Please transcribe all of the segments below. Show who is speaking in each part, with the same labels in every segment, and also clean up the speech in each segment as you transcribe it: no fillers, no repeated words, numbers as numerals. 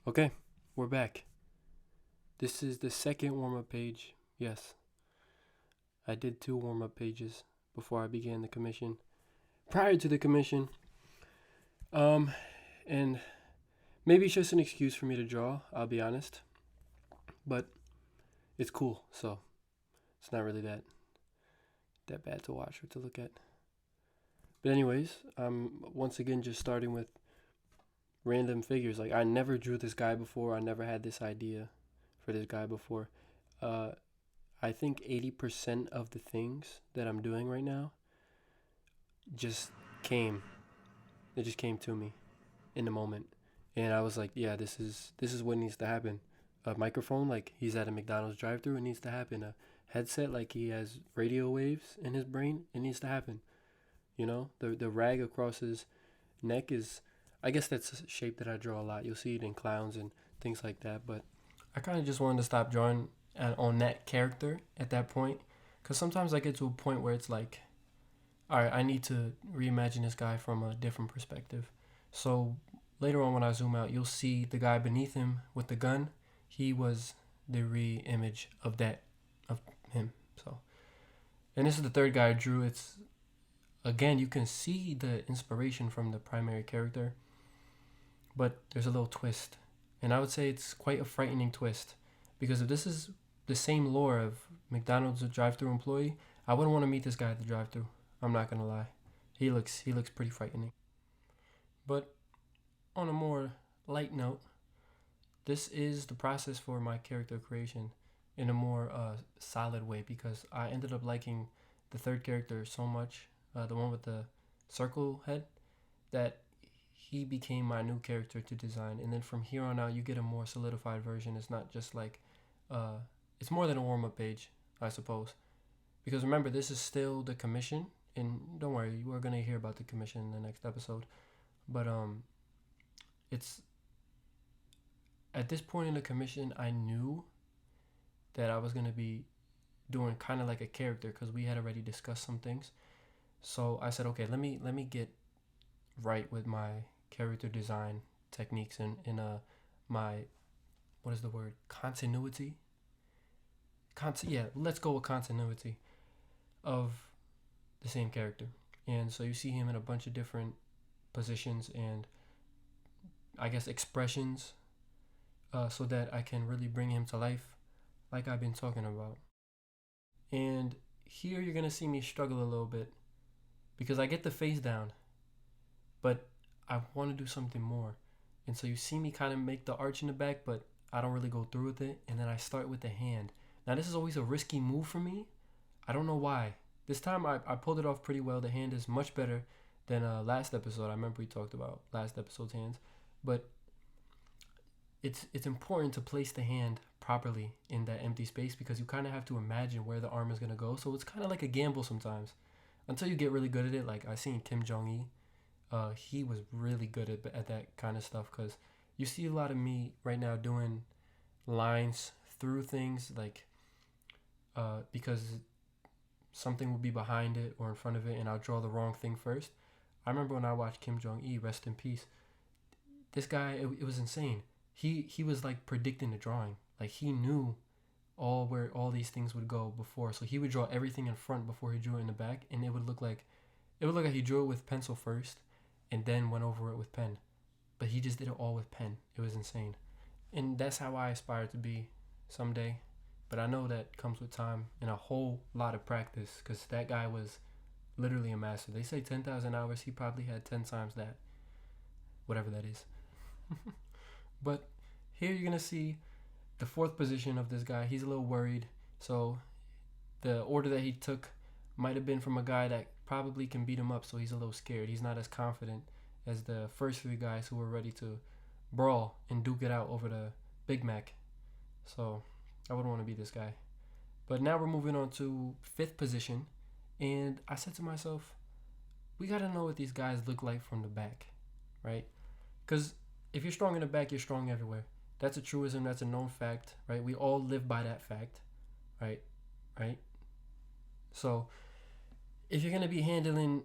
Speaker 1: Okay, we're back. This is the second warm up page. Yes, I did two warm up pages before I began the commission. Prior to the commission, um, and maybe it's just an excuse for me to draw, I'll be honest. But it's cool, so it's not really that bad to watch or to look at. But anyways, I'm once again just starting with random figures. Like I never drew this guy before. I never had this idea for this guy before. Uh, I think 80% of the things that I'm doing right now just came. It just came to me in the moment, and I was like, yeah, this is what needs to happen. A microphone like he's at a McDonald's drive-through, it needs to happen. A headset like he has radio waves in his brain, it needs to happen. The rag across his neck is, I guess that's a shape that I draw a lot. You'll see it in clowns and things like that. But I kind of just wanted to stop drawing on that character at that point, because sometimes I get to a point where it's like, all right, I need to reimagine this guy from a different perspective. So later on, when I zoom out, you'll see the guy beneath him with the gun. He was the re-image of that, of him. So, and this is the third guy I drew. It's again, you can see the inspiration from the primary character, but there's a little twist, and I would say it's quite a frightening twist, because if this is the same lore of McDonald's drive-through employee, I wouldn't want to meet this guy at the drive-through. I'm not gonna lie, he looks pretty frightening. But on a more light note, this is the process for my character creation in a more solid way, because I ended up liking the third character so much, the one with the circle head, that he became my new character to design. And then from here on out, you get a more solidified version. It's not just like, uh, it's more than a warm up page, I suppose. Because remember, this is still the commission, and don't worry, we're gonna hear about the commission in the next episode. But it's at this point in the commission, I knew that I was gonna be doing kind of like a character, because we had already discussed some things. So I said, okay, let me get right with my character design techniques and in my, what is the word, continuity. Yeah, let's go with continuity of the same character. And so you see him in a bunch of different positions and, I guess, expressions, so that I can really bring him to life, like I've been talking about. And here you're gonna see me struggle a little bit, because I get the face down, but I want to do something more. And so you see me kind of make the arch in the back, but I don't really go through with it. And then I start with the hand. Now, this is always a risky move for me. I don't know why. This time I pulled it off pretty well. The hand is much better than last episode. I remember we talked about last episode's hands. But it's important to place the hand properly in that empty space, because you kind of have to imagine where the arm is going to go. So it's kind of like a gamble sometimes, until you get really good at it. Like I seen Kim Jong-il, he was really good at that kind of stuff, because you see a lot of me right now doing lines through things, like because something will be behind it or in front of it, and I'll draw the wrong thing first. I remember when I watched Kim Jong-il, rest in peace, this guy, it was insane. He was like predicting the drawing. Like he knew where all these things would go before. So he would draw everything in front before he drew it in the back, and it would look like he drew it with pencil first and then went over it with pen. But he just did it all with pen. It was insane. And that's how I aspire to be someday. But I know that comes with time and a whole lot of practice, because that guy was literally a master. They say 10,000 hours. He probably had 10 times that, whatever that is. But here you're going to see the fourth position of this guy. He's a little worried. So the order that he took might have been from a guy that probably can beat him up. So he's a little scared. He's not as confident as the first three guys who were ready to brawl and duke it out over the Big Mac. So I wouldn't want to be this guy. But now we're moving on to fifth position. And I said to myself, we got to know what these guys look like from the back, right? Because if you're strong in the back, you're strong everywhere. That's a truism. That's a known fact, right? We all live by that fact, right? Right? So if you're going to be handling,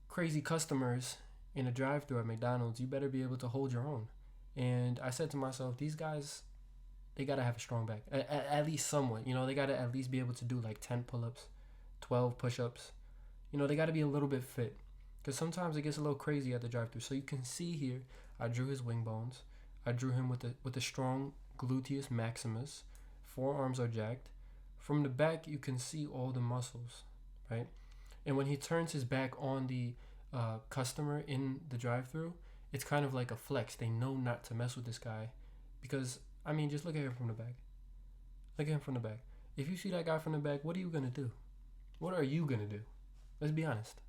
Speaker 1: crazy customers in a drive-thru at McDonald's, you better be able to hold your own. And I said to myself, these guys, they gotta have a strong back, at least somewhat. They gotta at least be able to do like 10 pull-ups, 12 push-ups. They gotta be a little bit fit, because sometimes it gets a little crazy at the drive-thru. So you can see here, I drew his wing bones. I drew him with a strong gluteus maximus. Forearms are jacked. From the back, you can see all the muscles, right? And when he turns his back on the customer in the drive-thru, it's kind of like a flex. They know not to mess with this guy, because just look at him from the back. Look at him from the back. If you see that guy from the back, what are you gonna do? What are you gonna do? Let's be honest.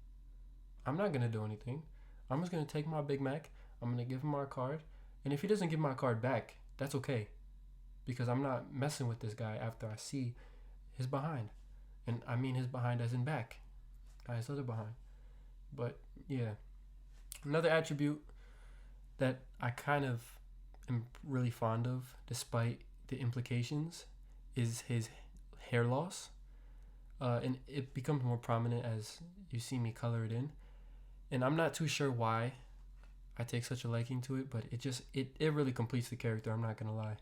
Speaker 1: I'm not gonna do anything. I'm just gonna take my Big Mac. I'm gonna give him my card, and if he doesn't give my card back, that's okay, because I'm not messing with this guy after I see his behind, and I mean his behind as in back, not his other behind. But yeah, another attribute that I kind of am really fond of, despite the implications, is his hair loss. And it becomes more prominent as you see me color it in. And I'm not too sure why I take such a liking to it, but it really completes the character, I'm not gonna lie.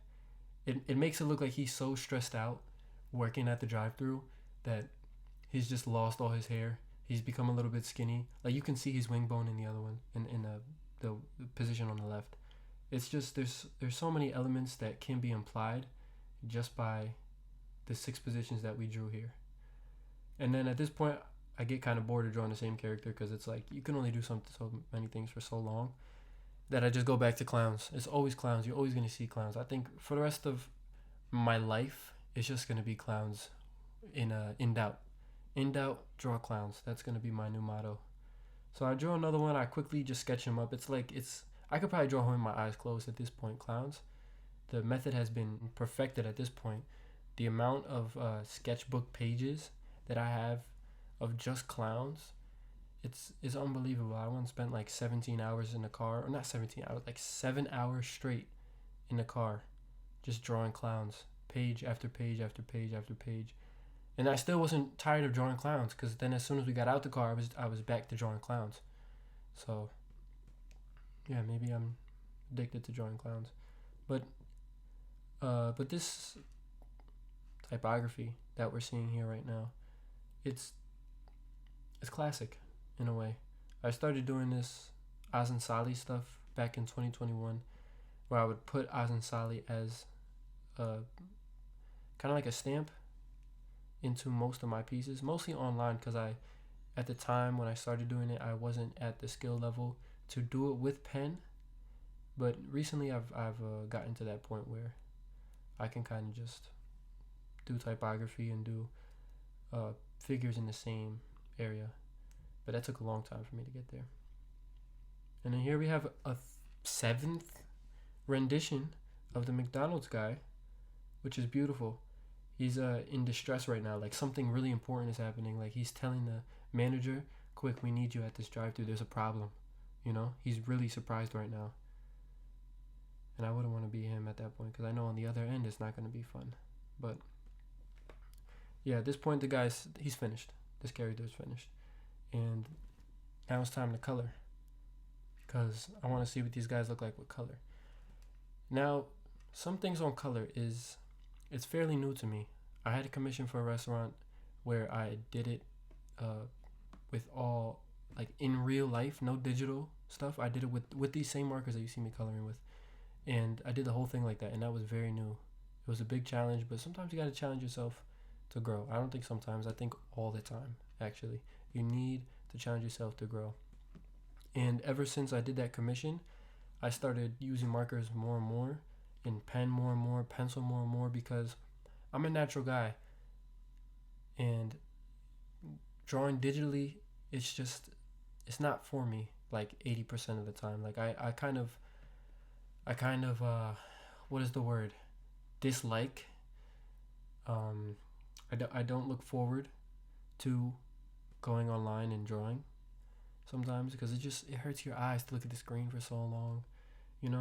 Speaker 1: It makes it look like he's so stressed out working at the drive-thru that he's just lost all his hair. He's become a little bit skinny. Like, you can see his wing bone in the other one, in the position on the left. It's just there's so many elements that can be implied just by the 6 positions that we drew here. And then at this point, I get kind of bored of drawing the same character, because it's like you can only do so many things for so long that I just go back to clowns. It's always clowns. You're always going to see clowns. I think for the rest of my life, it's just going to be clowns in doubt. In doubt, draw clowns. That's going to be my new motto. So I drew another one. I quickly just sketch him up. I could probably draw him with my eyes closed at this point, clowns. The method has been perfected at this point. The amount of sketchbook pages that I have of just clowns, it's unbelievable. I once spent like 17 hours in the car, or not 17 hours, like 7 hours straight in the car, just drawing clowns, page after page after page after page. And I still wasn't tired of drawing clowns, because then as soon as we got out the car, I was back to drawing clowns. So yeah, maybe I'm addicted to drawing clowns. But this typography that we're seeing here right now, it's classic in a way. I started doing this Azensali stuff back in 2021, where I would put Azensali as kind of like a stamp into most of my pieces, mostly online, because at the time when I started doing it, I wasn't at the skill level to do it with pen. But recently I've gotten to that point where I can kind of just do typography and do figures in the same area. But that took a long time for me to get there. And then here we have a 7th rendition of the McDonald's guy, which is beautiful. He's in distress right now. Like, something really important is happening. Like, he's telling the manager, quick, we need you at this drive-thru. There's a problem. He's really surprised right now. And I wouldn't want to be him at that point, because I know on the other end it's not going to be fun. But yeah, at this point, he's finished. This character is finished. And now it's time to color, because I want to see what these guys look like with color. Now, some things on color it's fairly new to me. I had a commission for a restaurant where I did it with all, like, in real life, no digital stuff. I did it with these same markers that you see me coloring with. And I did the whole thing like that, and that was very new. It was a big challenge, but sometimes you got to challenge yourself to grow. I don't think sometimes. I think all the time, actually. You need to challenge yourself to grow. And ever since I did that commission, I started using markers more and more, and pen more and more, pencil more and more, because I'm a natural guy. And drawing digitally, it's not for me, like 80% of the time. Like, I kind of what is the word? Dislike. I don't look forward to going online and drawing sometimes, because it hurts your eyes to look at the screen for so long,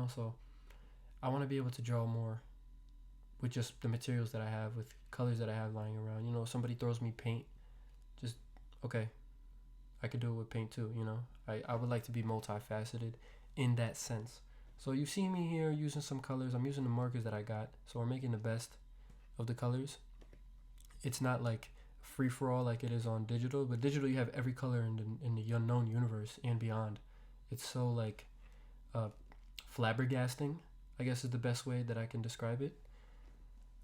Speaker 1: so I want to be able to draw more with just the materials that I have, with colors that I have lying around. If somebody throws me paint, just okay, I could do it with paint too. I would like to be multifaceted in that sense. So you see me here using some colors. I'm using the markers that I got. So we're making the best of the colors. It's not like free for all like it is on digital, but digital you have every color in the unknown universe and beyond. It's so like flabbergasting, I guess is the best way that I can describe it.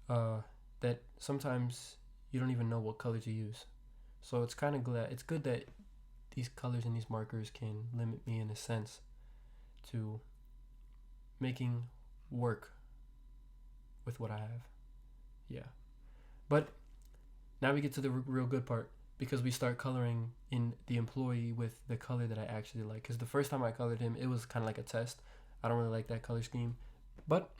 Speaker 1: That sometimes you don't even know what color to use. So it's kind of it's good that these colors and these markers can limit me in a sense to making work with what I have. Yeah. But now we get to the real good part, because we start coloring in the employee with the color that I actually like. Because the first time I colored him, it was kind of like a test. I don't really like that color scheme, but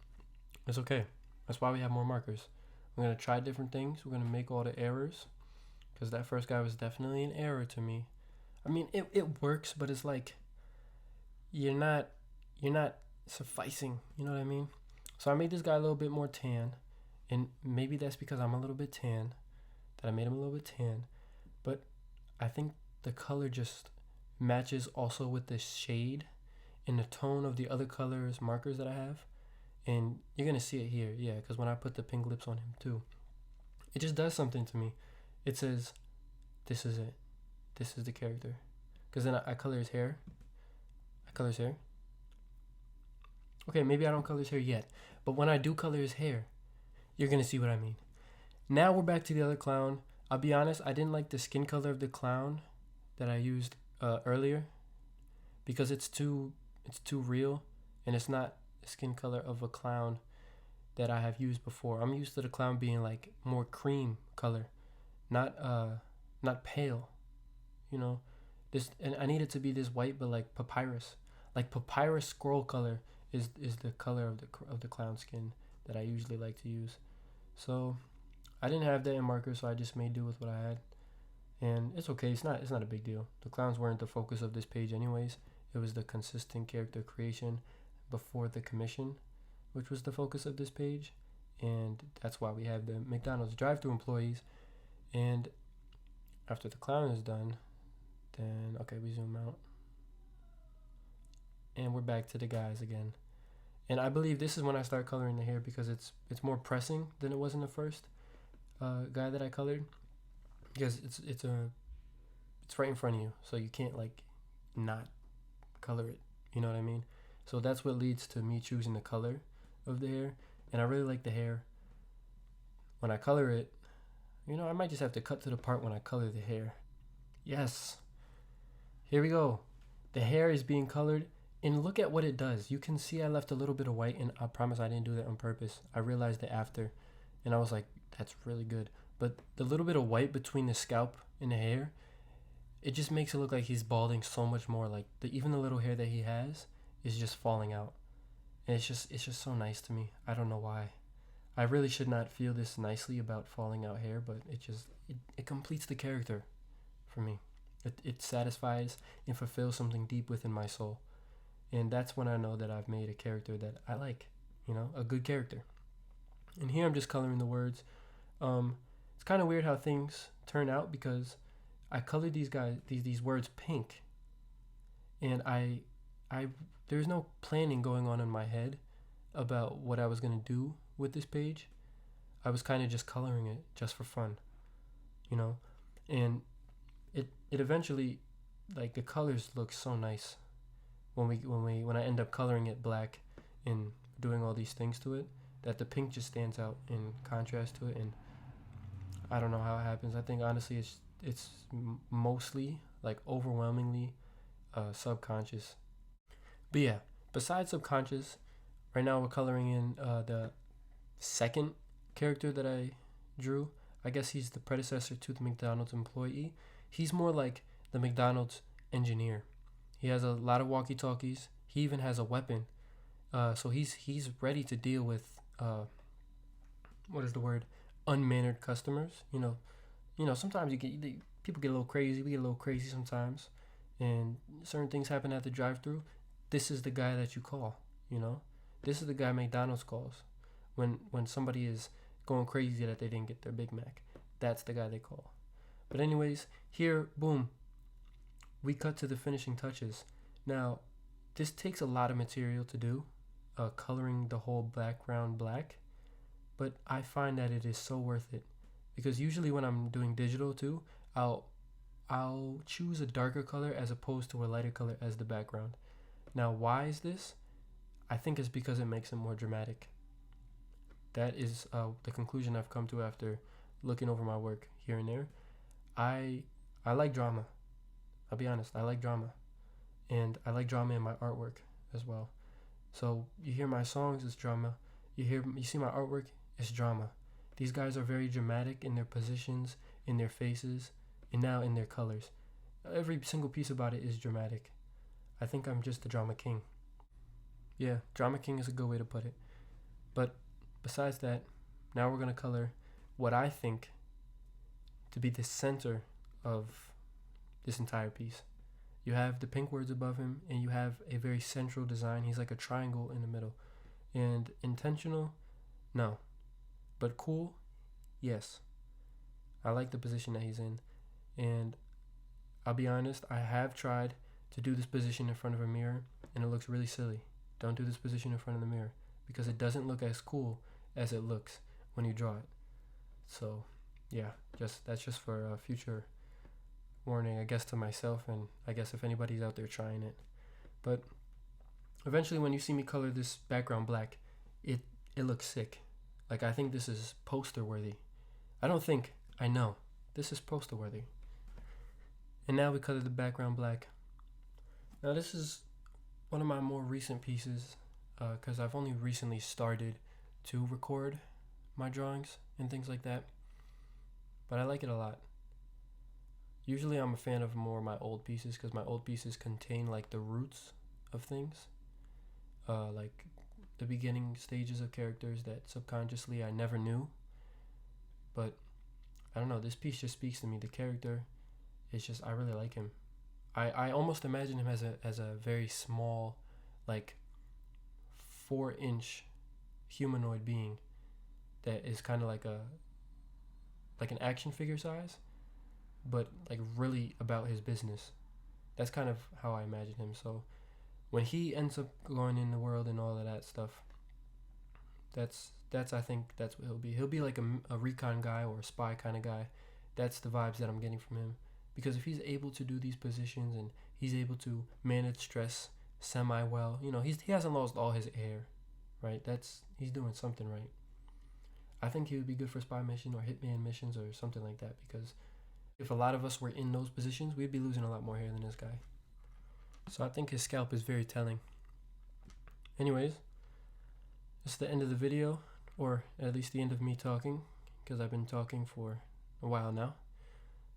Speaker 1: it's okay. That's why we have more markers. We're going to try different things. We're going to make all the errors, because that first guy was definitely an error to me. I mean, it works, but it's like you're not sufficing. You know what I mean? So I made this guy a little bit more tan, and maybe that's because I'm a little bit tan, that I made him a little bit tan. But I think the color just matches also with the shade and the tone of the other colors markers that I have. And you're going to see it here, yeah, because when I put the pink lips on him too, it just does something to me. It says, this is it. This is the character. Because then I color his hair. Okay, maybe I don't color his hair yet. But when I do color his hair, you're going to see what I mean. Now we're back to the other clown. I'll be honest, I didn't like the skin color of the clown that I used earlier, because it's too real, and it's not the skin color of a clown that I have used before. I'm used to the clown being like more cream color, not pale. You know, this, and I need it to be this white, but like papyrus scroll color is the color of the clown skin that I usually like to use. So I didn't have that in marker, so I just made do with what I had, and it's okay. It's not a big deal. The clowns weren't the focus of this page anyways. It was the consistent character creation before the commission, which was the focus of this page, and that's why we have the McDonald's drive-thru employees. And after the clown is done, then okay, we zoom out, and we're back to the guys again. And I believe this is when I start coloring the hair, because it's more pressing than it was in the first guy that I colored, because it's right in front of you, so you can't like not color it. You know what I mean? So that's what leads to me choosing the color of the hair. And I really like the hair. When I color it, you know, I might just have to cut to the part when I color the hair. Yes. Here we go. The hair is being colored, and look at what it does. You can see I left a little bit of white, and I promise I didn't do that on purpose. I realized it after, and I was like, that's really good. But the little bit of white between the scalp and the hair, it just makes it look like he's balding so much more. Like even the little hair that he has is just falling out, and it's just so nice to me. I don't know why. I really should not feel this nicely about falling out hair, but it completes the character for me. It satisfies and fulfills something deep within my soul, and that's when I know that I've made a character that I like. You know, a good character. And here I'm just coloring the words. It's kind of weird how things turn out, because I colored these words pink, and I there's no planning going on in my head about what I was gonna do with this page. I was kind of just coloring it just for fun, you know, and it eventually, like, the colors look so nice when I end up coloring it black and doing all these things to it, that the pink just stands out in contrast to it. And I don't know how it happens. I think honestly it's mostly, like, overwhelmingly subconscious. But yeah, besides subconscious, right now we're coloring in the second character that I drew. I guess he's the predecessor to the McDonald's employee. He's more like the McDonald's engineer. He has a lot of walkie-talkies. He even has a weapon. So he's ready to deal with what is the word? Unmannered customers. You know, sometimes people get a little crazy. We get a little crazy sometimes, and certain things happen at the drive-thru. This is the guy that you call. You know, this is the guy McDonald's calls when somebody is going crazy that they didn't get their Big Mac. That's the guy they call. But anyways, here, boom, we cut to the finishing touches. Now, this takes a lot of material to do, coloring the whole background black, but I find that it is so worth it, because usually when I'm doing digital too, I'll choose a darker color as opposed to a lighter color as the background. Now, why is this? I think it's because it makes it more dramatic. That is the conclusion I've come to after looking over my work here and there. I like drama. I'll be honest, I like drama. And I like drama in my artwork as well. So you hear my songs, it's drama. You see my artwork, it's drama. These guys are very dramatic in their positions, in their faces, and now in their colors. Every single piece about it is dramatic. I think I'm just the drama king. Yeah, drama king is a good way to put it. But besides that, now we're going to color what I think to be the center of this entire piece. You have the pink words above him, and you have a very central design. He's like a triangle in the middle. And intentional? No. But cool? Yes. I like the position that he's in. And I'll be honest, I have tried to do this position in front of a mirror, and it looks really silly. Don't do this position in front of the mirror, because it doesn't look as cool as it looks when you draw it. So, yeah, that's just for a future warning, I guess, to myself, and I guess if anybody's out there trying it. But eventually, when you see me color this background black, it looks sick. Like, I think this is poster worthy. I know this is poster worthy. And now we color the background black. Now this is one of my more recent pieces, because I've only recently started to record my drawings and things like that, but I like it a lot. Usually I'm a fan of more of my old pieces, because my old pieces contain like the roots of things, like the beginning stages of characters that subconsciously I never knew. But I don't know, this piece just speaks to me. The character is just, I really like him. I almost imagine him as a very small, like 4-inch humanoid being that is kind of like an action figure size, but like really about his business. That's kind of how I imagine him. So when he ends up going in the world and all of that stuff, that's I think that's what he'll be. He'll be like a recon guy or a spy kind of guy. That's the vibes that I'm getting from him. Because if he's able to do these positions and he's able to manage stress semi well, he hasn't lost all his air, right? He's doing something right. I think he would be good for spy mission or hitman missions or something like that, because if a lot of us were in those positions, we'd be losing a lot more hair than this guy. So I think his scalp is very telling. Anyways, this is the end of the video, or at least the end of me talking, because I've been talking for a while now.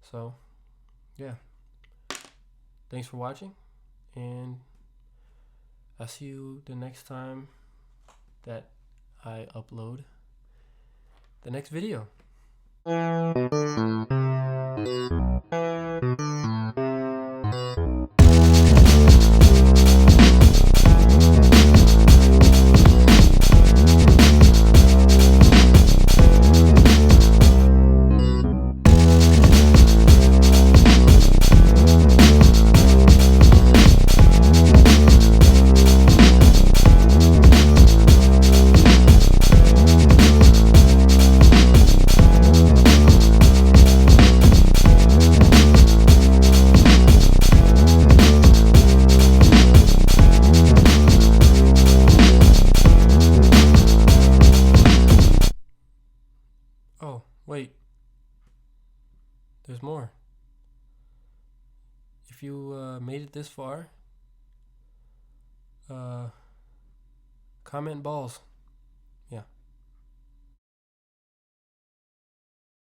Speaker 1: So yeah, thanks for watching, and I'll see you the next time that I upload the next video. Oh, wait. There's more. If you made it this far, comment balls.